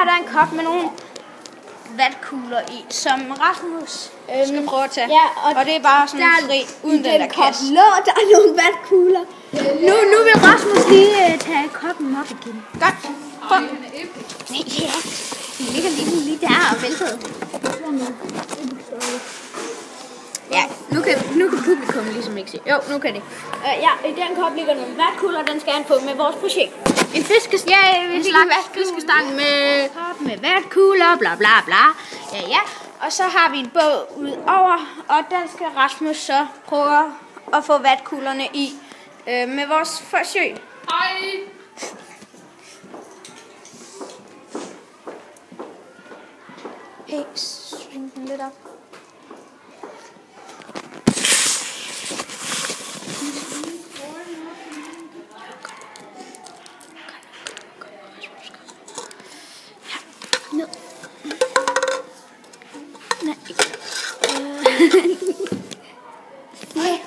her der er en kop med nogle vatkugler i, som Rasmus skal prøve at tage. Ja, og det er bare sådan fri, uden den der kasse. Der er nogle vatkugler. Nu vil Rasmus lige tage koppen op igen. Godt. Prøv. Ja, den ligger lige der og væltet. Ja, nu kan publikum ligesom ikke se. Jo, nu kan det. Ja, i den kop ligger nogle vatkugler, den skal han få med vores projekt. En fiskestang. Ja, en slags fiskestang med vatkugler, bla bla bla. Ja. Og så har vi en bog ud over, og den skal Rasmus så prøve at få vatkuglerne i med vores forsøg. Hej! Hey, sving den lidt op. Ned. Nej.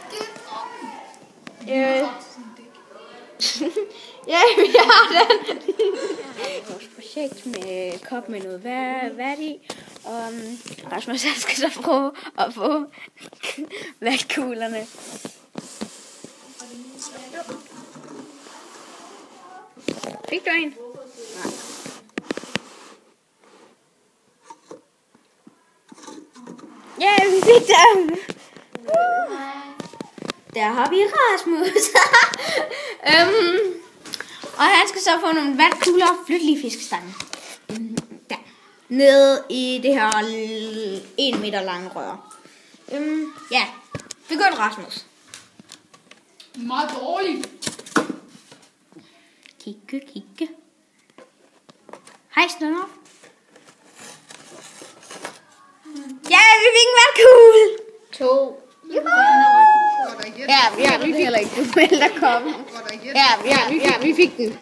Ja, vi har den. Vores projekt med kop med noget vand i. Og Rasmus skal så prøve at få vatkuglerne. Fik du en? Nej. Ja, vi fik dem. Der har vi Rasmus. Og han skal så få nogle vatkugler og flytte lige fiskestangen. Der. Nede i det her 1 meter lange rør. Ja, begynd Rasmus. Meget dårligt. Kigge. Hejs den op. Ja, vi fik en vatkugle. 2. Ja, vi heller ikke. Du melder koppen. Ja, vi fik den.